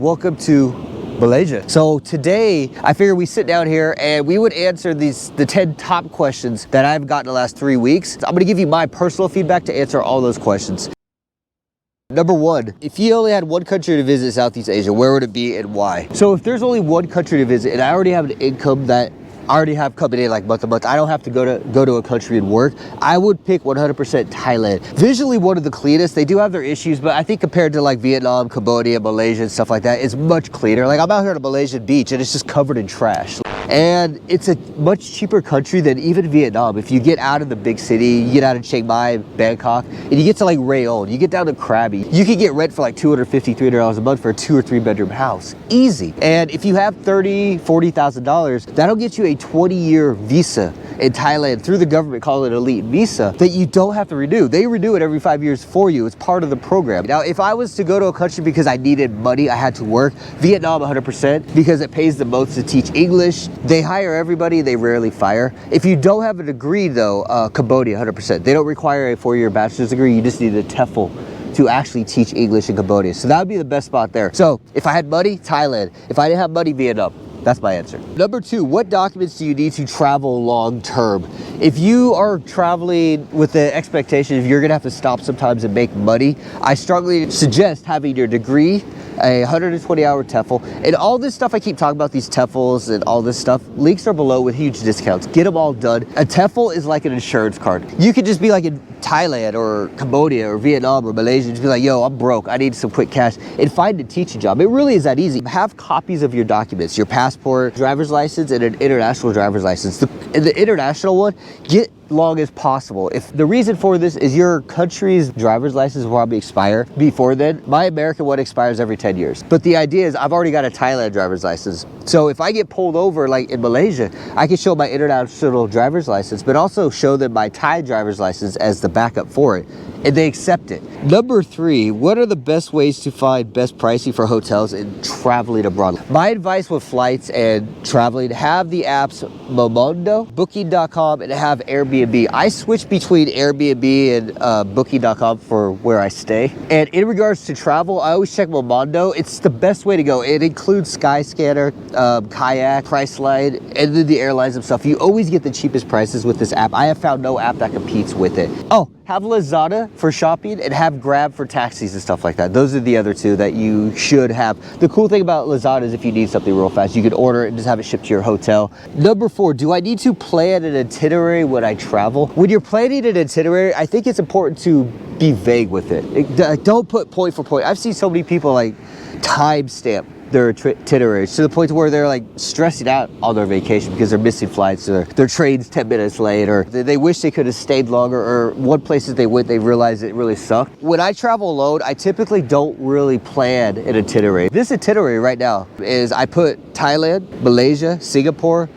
Welcome to Malaysia. So today I figured we sit down here and we would answer the 10 top questions that I've gotten the last 3 weeks. I'm gonna give you my personal feedback to answer all those questions. Number one, if you only had one country to visit Southeast Asia, where would it be and why? So if there's only one country to visit and I already have an income that I already have coming in like month to month, I don't have to go to a country and work, I would pick 100% Thailand. Visually one of the cleanest. They do have their issues, but I think compared to like Vietnam, Cambodia, Malaysia and stuff like that, it's much cleaner. Like I'm out here on a Malaysian beach and it's just covered in trash. And it's a much cheaper country than even Vietnam. If you get out of the big city, you get out of Chiang Mai, Bangkok, and you get to like Rayon, you get down to Krabi, you can get rent for like $250, $300 a month for a 2 or 3 bedroom house. Easy. And if you have $30,000, $40,000, that'll get you a 20-year visa in Thailand through the government, call it elite visa, that you don't have to renew. They renew it every 5 years for you. It's part of the program. Now, if I was to go to a country because I needed money, I had to work, Vietnam 100%, because it pays the most to teach English. They hire everybody, they rarely fire. If you don't have a degree though, Cambodia 100%. They don't require a 4-year bachelor's degree, you just need a TEFL to actually teach English in Cambodia. So that would be the best spot there. So if I had money, Thailand. If I didn't have money, Vietnam. That's my answer. Number two, what documents do you need to travel long term? If you are traveling with the expectation of you're gonna have to stop sometimes and make money, I strongly suggest having your degree, a 120-hour TEFL, and all this stuff I keep talking about, these TEFLs and all this stuff, links are below with huge discounts. Get them all done. A TEFL is like an insurance card. You could just be like in Thailand or Cambodia or Vietnam or Malaysia, just be like, yo, I'm broke, I need some quick cash, and find a teaching job. It really is that easy. Have copies of your documents, your passport, driver's license, and an international driver's license. The international one, get long as possible. If the reason for this is your country's driver's license will probably expire before then, my American one expires every 10 years. But the idea is I've already got a Thailand driver's license. So if I get pulled over like in Malaysia, I can show my international driver's license, but also show them my Thai driver's license as the backup for it. And they accept it. Number three, what are the best ways to find best pricing for hotels and traveling abroad? My advice with flights and traveling, have the apps Momondo, Booking.com, and have Airbnb. I switch between Airbnb and Booking.com for where I stay. And in regards to travel, I always check Momondo. It's the best way to go. It includes Skyscanner, Kayak, Priceline, and then the airlines themselves. You always get the cheapest prices with this app. I have found no app that competes with it. Oh, have Lazada for shopping and have Grab for taxis and stuff like that. Those are the other two that you should have. The cool thing about Lazada is if you need something real fast, you can order it and just have it shipped to your hotel. Number four, do I need to plan an itinerary when I travel? When you're planning an itinerary, I think it's important to be vague with it. Don't put point for point. I've seen so many people like timestamp their itineraries to the point where they're like stressing out on their vacation because they're missing flights or their train's 10 minutes late, or they wish they could have stayed longer, or one places they went, they realized it really sucked. When I travel alone, I typically don't really plan an itinerary. This itinerary right now is I put Thailand, Malaysia, Singapore,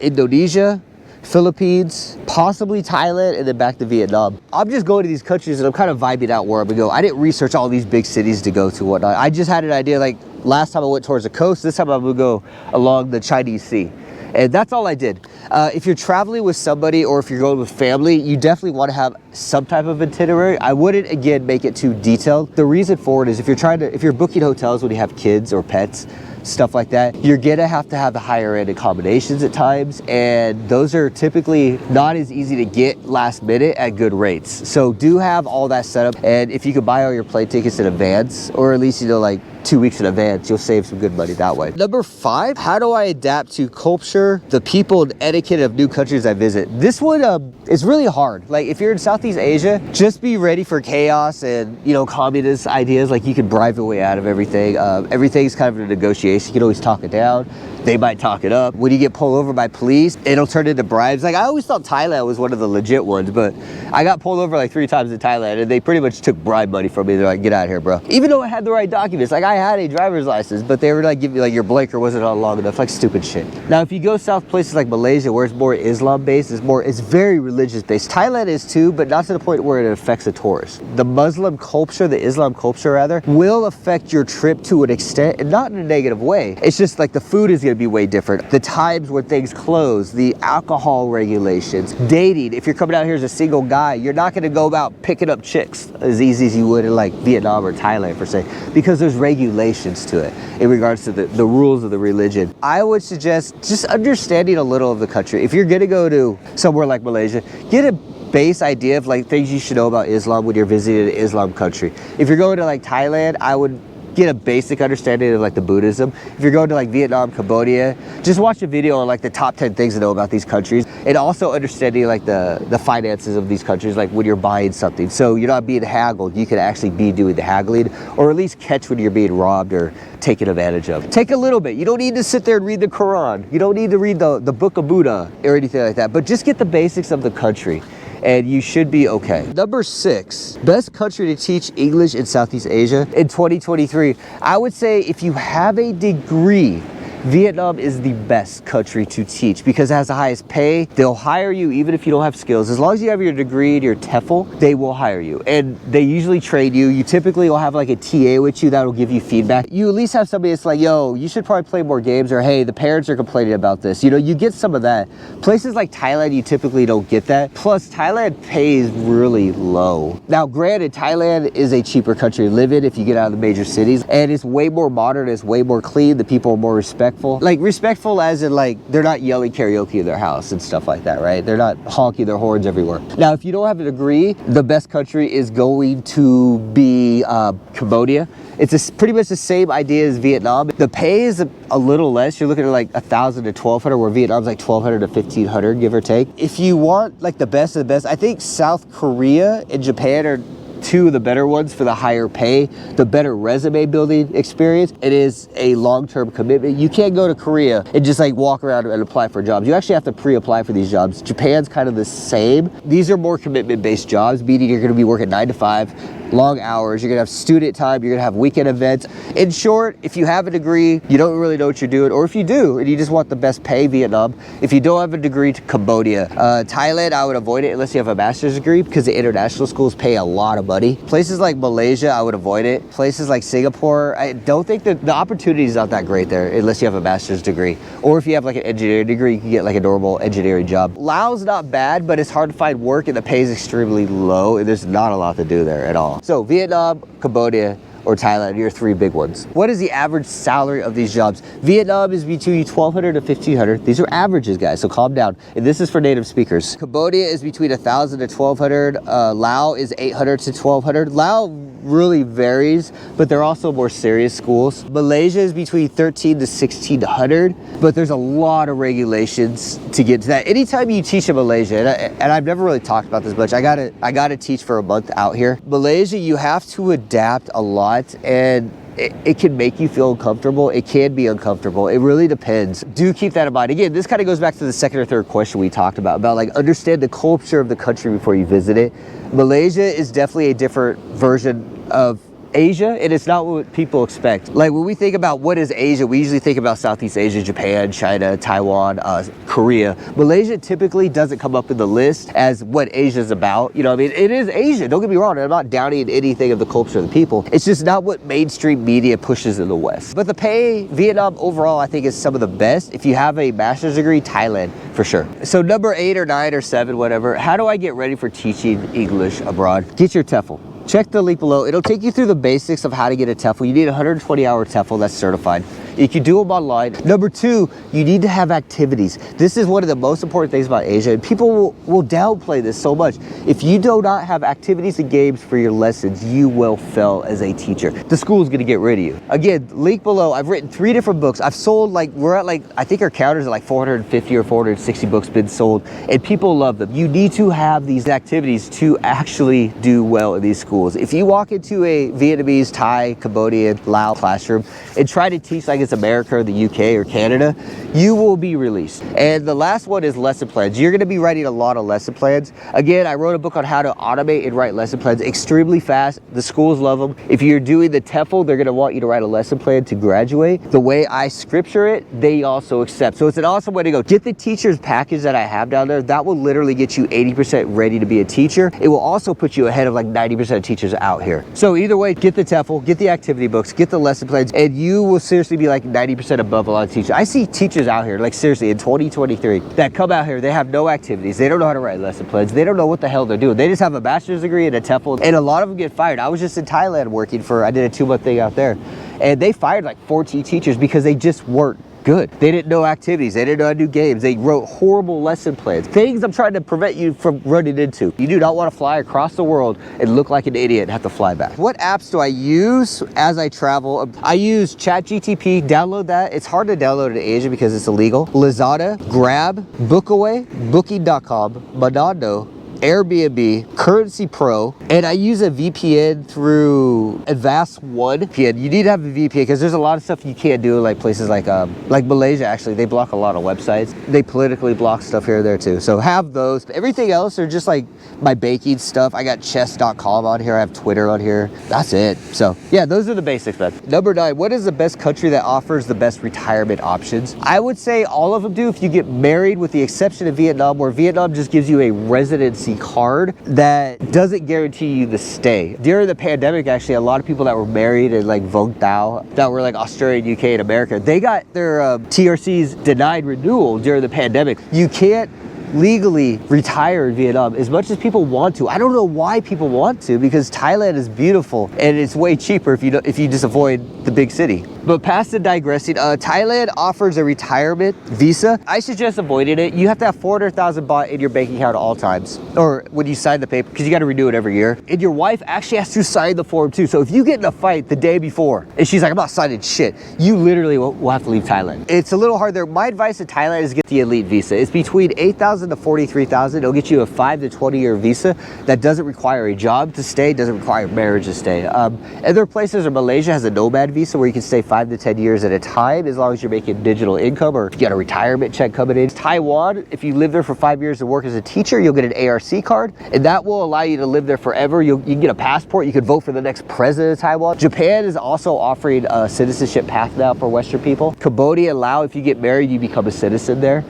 Indonesia, Philippines, possibly Thailand, and then back to Vietnam. I'm just going to these countries and I'm kind of vibing out where I'm gonna go. I didn't research all these big cities to go to, whatnot. I just had an idea, like last time I went towards the coast, this time I'm gonna go along the Chinese Sea. And that's all I did. If you're traveling with somebody or if you're going with family, you definitely want to have some type of itinerary. I wouldn't, again, make it too detailed. The reason for it is if you're booking hotels when you have kids or pets, stuff like that, you're gonna have to have the higher end accommodations at times, and those are typically not as easy to get last minute at good rates. So do have all that set up, and if you could buy all your plane tickets in advance, or at least, you know, like 2 weeks in advance, you'll save some good money that way. Number five, how do I adapt to culture, the people, and etiquette of new countries I visit? This one is really hard. Like if you're in Southeast Asia, just be ready for chaos and, you know, communist ideas. Like you can bribe your way out of everything. Everything's kind of a negotiation. You can always talk it down. They might talk it up. When you get pulled over by police, it'll turn into bribes. Like I always thought Thailand was one of the legit ones, but I got pulled over like 3 times in Thailand and they pretty much took bribe money from me. They're like, get out of here, bro. Even though I had the right documents, like I had a driver's license, but they were like, give me like your blinker wasn't on long enough, like stupid shit. Now, if you go south places like Malaysia, where it's more Islam based, it's very religious based. Thailand is too, but not to the point where it affects a tourist. The Muslim culture, the Islam culture rather, will affect your trip to an extent, and not in a negative way. It's just like the food is gonna be way different. The times when things close, the alcohol regulations, dating. If you're coming out here as a single guy, you're not gonna go about picking up chicks as easy as you would in like Vietnam or Thailand per se, because there's regulations to it in regards to the rules of the religion. I would suggest just understanding a little of the country. If you're gonna go to somewhere like Malaysia, get a base idea of like things you should know about Islam when you're visiting an Islam country. If you're going to like Thailand, I would get a basic understanding of like the Buddhism. If you're going to like Vietnam, Cambodia, just watch a video on like the top 10 things to know about these countries, and also understanding like the finances of these countries, like when you're buying something. So you're not being haggled, you could actually be doing the haggling, or at least catch when you're being robbed or taken advantage of. Take a little bit. You don't need to sit there and read the Quran. You don't need to read the book of Buddha or anything like that, but just get the basics of the country, and you should be okay. Number 6, best country to teach English in Southeast Asia in 2023. I would say if you have a degree, Vietnam is the best country to teach because it has the highest pay. They'll hire you even if you don't have skills. As long as you have your degree and your TEFL, they will hire you. And they usually train you. You typically will have like a TA with you that'll give you feedback. You at least have somebody that's like, yo, you should probably play more games, or hey, the parents are complaining about this. You know, you get some of that. Places like Thailand, you typically don't get that. Plus, Thailand pays really low. Now, granted, Thailand is a cheaper country to live in if you get out of the major cities, and it's way more modern, it's way more clean, the people are more respectful. Like respectful as in like they're not yelling karaoke in their house and stuff like that, right? They're not honking their horns everywhere. Now, if you don't have a degree, the best country is going to be Cambodia. It's pretty much the same idea as Vietnam. The pay is a little less. You're looking at like 1,000 to 1,200, where Vietnam's like 1,200 to 1,500, give or take. If you want like the best of the best, I think South Korea and Japan are two of the better ones for the higher pay, the better resume building experience. It is a long-term commitment. You can't go to Korea and just like walk around and apply for jobs. You actually have to pre-apply for these jobs. Japan's kind of the same. These are more commitment-based jobs, meaning you're going to be working 9 to 5, long hours. You're going to have student time. You're going to have weekend events. In short, if you have a degree, you don't really know what you're doing, or if you do and you just want the best pay, Vietnam. If you don't have a degree, to Cambodia. Thailand, I would avoid it unless you have a master's degree, because the international schools pay a lot of money. Places like Malaysia, I would avoid it. Places like Singapore, I don't think that the opportunity is not that great there unless you have a master's degree. Or if you have like an engineering degree, you can get like a normal engineering job. Laos not bad, but it's hard to find work and the pay is extremely low, and there's not a lot to do there at all. So Vietnam, Cambodia, or Thailand, your 3 big ones. What is the average salary of these jobs? Vietnam is between 1,200 to 1,500. These are averages, guys, so calm down. And this is for native speakers. Cambodia is between 1,000 to 1,200. Laos is 800 to 1,200. Laos really varies, but they're also more serious schools. Malaysia is between 13 to 1,600, but there's a lot of regulations to get to that. Anytime you teach in Malaysia, and I've never really talked about this much, I gotta teach for a month out here. Malaysia, you have to adapt a lot, and it can make you feel uncomfortable. It can be uncomfortable. It really depends. Do keep that in mind. Again, this kind of goes back to the second or third question we talked about like understand the culture of the country before you visit it. Malaysia is definitely a different version of Asia, and it's not what people expect. Like when we think about what is Asia, we usually think about Southeast Asia, Japan, China, Taiwan, Korea. Malaysia typically doesn't come up in the list as what Asia is about. You know what I mean? It is Asia, don't get me wrong. I'm not downing anything of the culture of the people. It's just not what mainstream media pushes in the West. But the pay, Vietnam overall, I think is some of the best. If you have a master's degree, Thailand for sure. So number 8 or 9 or 7, whatever, how do I get ready for teaching English abroad? Get your TEFL. Check the link below. It'll take you through the basics of how to get a TEFL. You need a 120-hour TEFL that's certified. You can do them online. Number 2, you need to have activities. This is one of the most important things about Asia, and people will downplay this so much. If you do not have activities and games for your lessons, you will fail as a teacher. The school is gonna get rid of you. Again, link below. I've written 3 different books. I've sold we're at I think our count is at 450 or 460 books been sold, and people love them. You need to have these activities to actually do well in these schools. If you walk into a Vietnamese, Thai, Cambodian, Lao classroom and try to teach like it's America or the UK or Canada, you will be released. And the last one is lesson plans. You're gonna be writing a lot of lesson plans. Again, I wrote a book on how to automate and write lesson plans extremely fast. The schools love them. If you're doing the TEFL, they're gonna want you to write a lesson plan to graduate. The way I scripture it, they also accept. So it's an awesome way to go. Get the teacher's package that I have down there. That will literally get you 80% ready to be a teacher. It will also put you ahead of 90% of teachers out here. So either way, get the TEFL, get the activity books, get the lesson plans, and you will seriously be like 90% above a lot of teachers. I see teachers out here, like seriously, in 2023, that come out here, they have no activities. They don't know how to write lesson plans. They don't know what the hell they're doing. They just have a bachelor's degree and a TEFL, and a lot of them get fired. I was just in Thailand working I did a 2-month thing out there, and they fired like 14 teachers because they just weren't good. They didn't know activities. They didn't know how to do games. They wrote horrible lesson plans. Things I'm trying to prevent you from running into. You do not want to fly across the world and look like an idiot and have to fly back. What apps do I use as I travel? I use ChatGTP. Download that. It's hard to download in Asia because it's illegal. Lazada, Grab, Bookaway, Booking.com, Monado, Airbnb, Currency Pro, and I use a VPN through Advanced One VPN. You need to have a VPN because there's a lot of stuff you can't do, like places like Malaysia. Actually, they block a lot of websites. They politically block stuff here and there too. So have those. Everything else are just like my baking stuff. I got chess.com on here. I have Twitter on here. That's it. So yeah, those are the basics, man. Number 9, what is the best country that offers the best retirement options? I would say all of them do if you get married, with the exception of Vietnam, where Vietnam just gives you a residency card that doesn't guarantee you the stay. During the pandemic, actually, a lot of people that were married in like Vung Tau, that were like Australia, UK, and America, they got their TRCs denied renewal during the pandemic. You can't legally retire in Vietnam as much as people want to. I don't know why people want to, because Thailand is beautiful and it's way cheaper if you just avoid the big city. But past the digressing, Thailand offers a retirement visa. I suggest avoiding it. You have to have 400,000 baht in your bank account at all times, or when you sign the paper, because you got to renew it every year. And your wife actually has to sign the form too. So if you get in a fight the day before and she's like, I'm not signing shit, you literally will have to leave Thailand. It's a little hard there. My advice to Thailand is get the elite visa. It's between 8,000 to 43,000. It'll get you a 5 to 20 year visa that doesn't require a job to stay, doesn't require marriage to stay. Other places, or Malaysia has a nomad visa where you can stay 5 to 10 years at a time, as long as you're making digital income or you got a retirement check coming in. Taiwan, if you live there for 5 years and work as a teacher, you'll get an ARC card, and that will allow you to live there forever. You can get a passport. You can vote for the next president of Taiwan. Japan is also offering a citizenship path now for Western people. Cambodia, Laos, if you get married, you become a citizen there.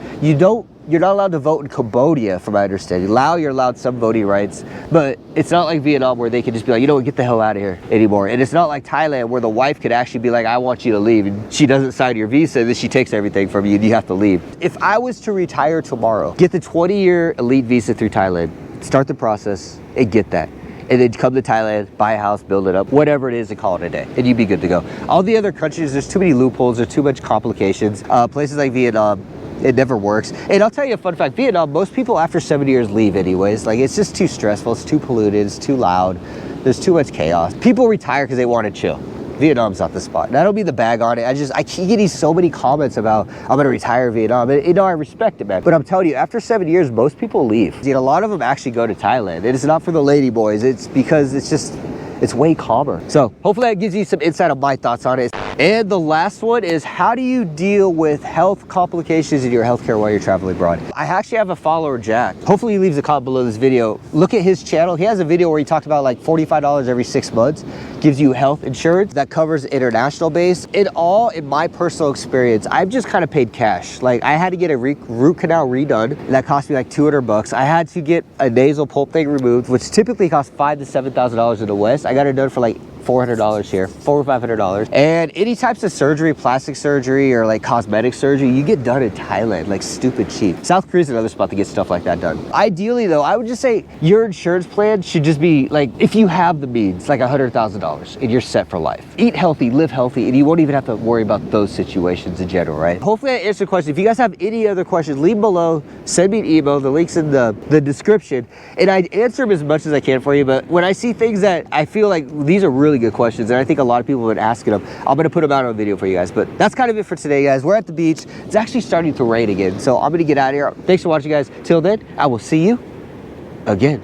You're not allowed to vote in Cambodia, from my understanding. Laos, you're allowed some voting rights, but it's not like Vietnam where they can just be like, you know what, get the hell out of here anymore. And it's not like Thailand where the wife could actually be like, I want you to leave, and she doesn't sign your visa, then she takes everything from you and you have to leave. If I was to retire tomorrow, get the 20-year elite visa through Thailand, start the process and get that. And then come to Thailand, buy a house, build it up, whatever it is, and call it a day, and you'd be good to go. All the other countries, there's too many loopholes, there's too much complications. Places like Vietnam, it never works. And I'll tell you a fun fact, Vietnam, most people after 7 years leave anyways. Like, it's just too stressful, it's too polluted, it's too loud, there's too much chaos. People retire because they want to chill. Vietnam's not the spot. And I don't mean the bag on it. I keep getting so many comments about, I'm gonna retire in Vietnam. And, you know, I respect it, man. But I'm telling you, after 7 years, most people leave. You know, a lot of them actually go to Thailand. It is not for the lady boys. It's because it's way calmer. So hopefully that gives you some insight on my thoughts on it. And the last one is, how do you deal with health complications in your healthcare while you're traveling abroad? I actually have a follower, Jack. Hopefully he leaves a comment below this video. Look at his channel. He has a video where he talked about like $45 every 6 months gives you health insurance that covers international base. In my personal experience, I've just kind of paid cash. Like, I had to get a root canal redone, and that cost me like 200 bucks. I had to get a nasal pulp thing removed, which typically costs $5,000 to $7,000 in the West. I got it done for like $400 here, $400 or $500. And any types of surgery, plastic surgery or like cosmetic surgery, you get done in Thailand, like stupid cheap. South Korea's another spot to get stuff like that done. Ideally though, I would just say your insurance plan should just be like, if you have the means, like $100,000 and you're set for life. Eat healthy, live healthy, and you won't even have to worry about those situations in general, right? Hopefully I answered the question. If you guys have any other questions, leave them below, send me an email, the link's in the description, and I'd answer them as much as I can for you. But when I see things that I feel like these are really good questions, and I think a lot of people have been asking them, I'm gonna put them out on a video for you guys. But that's kind of it for today, guys. We're at the beach. It's actually starting to rain again, so I'm gonna get out of here. Thanks for watching, guys. Till then, I will see you again.